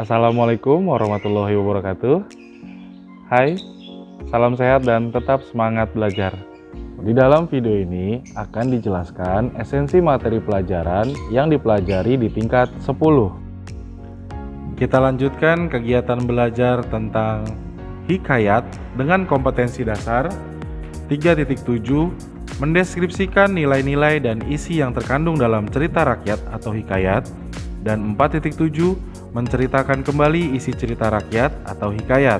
Assalamualaikum warahmatullahi wabarakatuh. Hai, salam sehat dan tetap semangat belajar. Di dalam video ini akan dijelaskan esensi materi pelajaran yang dipelajari di tingkat 10. Kita lanjutkan kegiatan belajar tentang hikayat dengan kompetensi dasar 3.7, mendeskripsikan nilai-nilai dan isi yang terkandung dalam cerita rakyat atau hikayat, dan 4.7, menceritakan kembali isi cerita rakyat atau hikayat.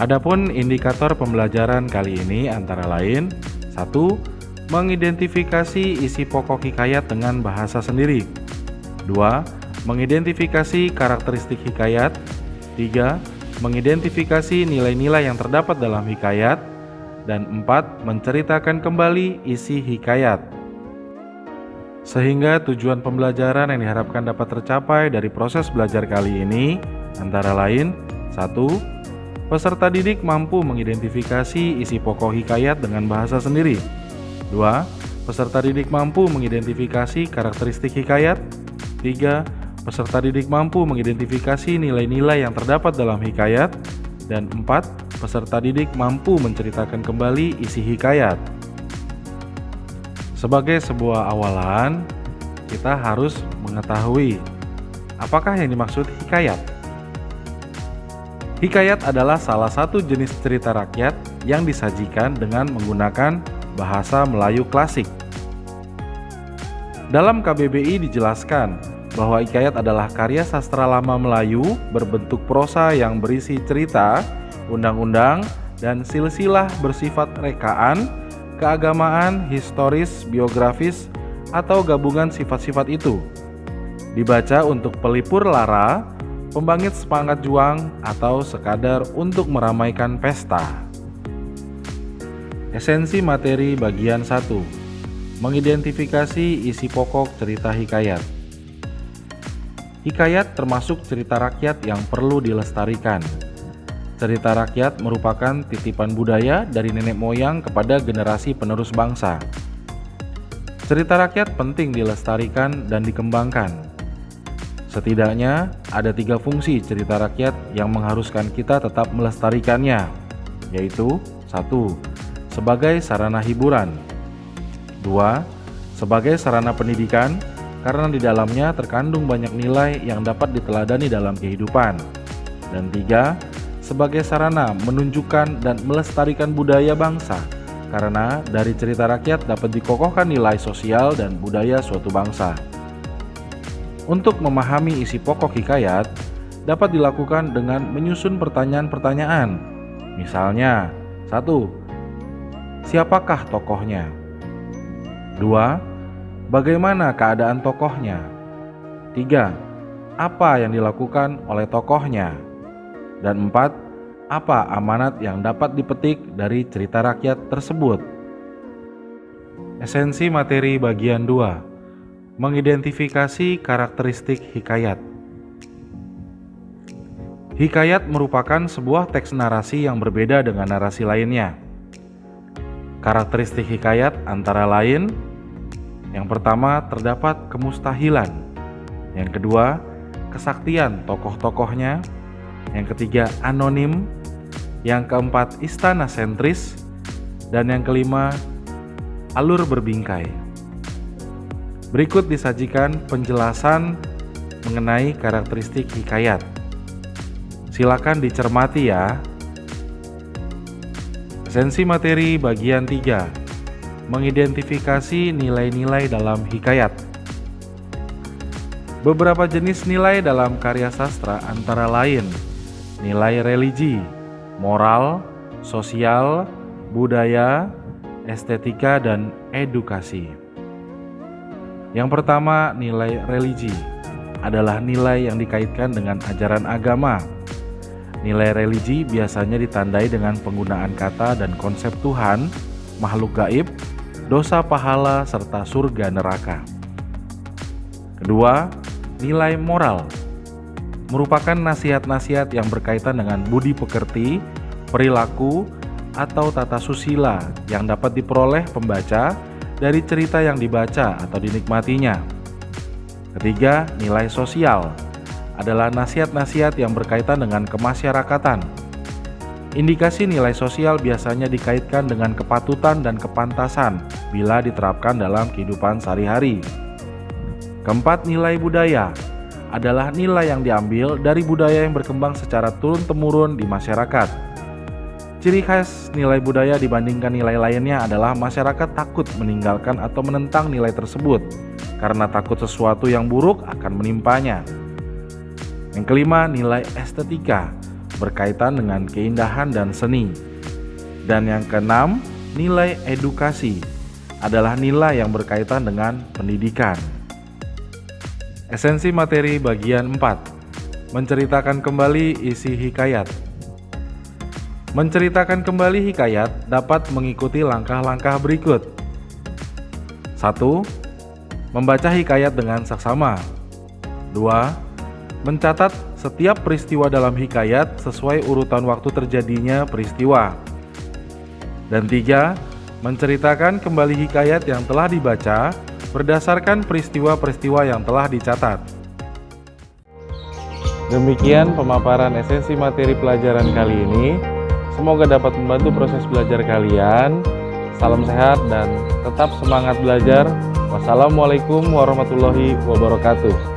Adapun indikator pembelajaran kali ini antara lain: 1. Mengidentifikasi isi pokok hikayat dengan bahasa sendiri. 2. Mengidentifikasi karakteristik hikayat. 3. Mengidentifikasi nilai-nilai yang terdapat dalam hikayat. Dan 4. Menceritakan kembali isi hikayat. Sehingga tujuan pembelajaran yang diharapkan dapat tercapai dari proses belajar kali ini antara lain: 1. Peserta didik mampu mengidentifikasi isi pokok hikayat dengan bahasa sendiri. 2. Peserta didik mampu mengidentifikasi karakteristik hikayat. 3. Peserta didik mampu mengidentifikasi nilai-nilai yang terdapat dalam hikayat. Dan 4. Peserta didik mampu menceritakan kembali isi hikayat. Sebagai sebuah awalan, kita harus mengetahui apakah yang dimaksud hikayat. Hikayat adalah salah satu jenis cerita rakyat yang disajikan dengan menggunakan bahasa Melayu klasik. Dalam KBBI dijelaskan bahwa hikayat adalah karya sastra lama Melayu berbentuk prosa yang berisi cerita, undang-undang, dan silsilah bersifat rekaan, keagamaan, historis, biografis, atau gabungan sifat-sifat itu. Dibaca untuk pelipur lara, pembangkit semangat juang, atau sekadar untuk meramaikan pesta. Esensi materi bagian 1. Mengidentifikasi isi pokok cerita hikayat. Hikayat termasuk cerita rakyat yang perlu dilestarikan. Cerita rakyat merupakan titipan budaya dari nenek moyang kepada generasi penerus bangsa. Cerita rakyat penting dilestarikan dan dikembangkan. Setidaknya ada 3 fungsi cerita rakyat yang mengharuskan kita tetap melestarikannya, yaitu: 1. Sebagai sarana hiburan. 2. Sebagai sarana pendidikan, karena di dalamnya terkandung banyak nilai yang dapat diteladani dalam kehidupan. Dan 3. Sebagai sarana menunjukkan dan melestarikan budaya bangsa, karena dari cerita rakyat dapat dikokohkan nilai sosial dan budaya suatu bangsa. Untuk memahami isi pokok hikayat, dapat dilakukan dengan menyusun pertanyaan-pertanyaan. Misalnya, 1. Siapakah tokohnya? 2. Bagaimana keadaan tokohnya? 3. Apa yang dilakukan oleh tokohnya? Dan 4. Apa amanat yang dapat dipetik dari cerita rakyat tersebut? Esensi materi bagian 2. Mengidentifikasi karakteristik hikayat. Hikayat merupakan sebuah teks narasi yang berbeda dengan narasi lainnya. Karakteristik hikayat antara lain: yang pertama, terdapat kemustahilan. Yang kedua, kesaktian tokoh-tokohnya. Yang ketiga, anonim. Yang keempat, istana sentris. Dan yang kelima, alur berbingkai. Berikut disajikan penjelasan mengenai karakteristik hikayat. Silakan dicermati ya. Esensi materi bagian 3. Mengidentifikasi nilai-nilai dalam hikayat. Beberapa jenis nilai dalam karya sastra antara lain: nilai religi, moral, sosial, budaya, estetika, dan edukasi. Yang pertama, nilai religi adalah nilai yang dikaitkan dengan ajaran agama. Nilai religi biasanya ditandai dengan penggunaan kata dan konsep Tuhan, makhluk gaib, dosa pahala, serta surga neraka. Kedua, nilai moral merupakan nasihat-nasihat yang berkaitan dengan budi pekerti, perilaku, atau tata susila yang dapat diperoleh pembaca dari cerita yang dibaca atau dinikmatinya. Ketiga, nilai sosial adalah nasihat-nasihat yang berkaitan dengan kemasyarakatan. Indikasi nilai sosial biasanya dikaitkan dengan kepatutan dan kepantasan bila diterapkan dalam kehidupan sehari-hari. Keempat, nilai budaya adalah nilai yang diambil dari budaya yang berkembang secara turun-temurun di masyarakat. Ciri khas nilai budaya dibandingkan nilai lainnya adalah masyarakat takut meninggalkan atau menentang nilai tersebut karena takut sesuatu yang buruk akan menimpanya. Yang kelima, nilai estetika berkaitan dengan keindahan dan seni. Dan yang keenam, nilai edukasi adalah nilai yang berkaitan dengan pendidikan. Esensi materi bagian 4. Menceritakan kembali isi hikayat. Menceritakan kembali hikayat dapat mengikuti langkah-langkah berikut. 1. Membaca hikayat dengan saksama. 2. Mencatat setiap peristiwa dalam hikayat sesuai urutan waktu terjadinya peristiwa. Dan 3. Menceritakan kembali hikayat yang telah dibaca berdasarkan peristiwa-peristiwa yang telah dicatat. Demikian pemaparan esensi materi pelajaran kali ini. Semoga dapat membantu proses belajar kalian. Salam sehat dan tetap semangat belajar. Wassalamualaikum warahmatullahi wabarakatuh.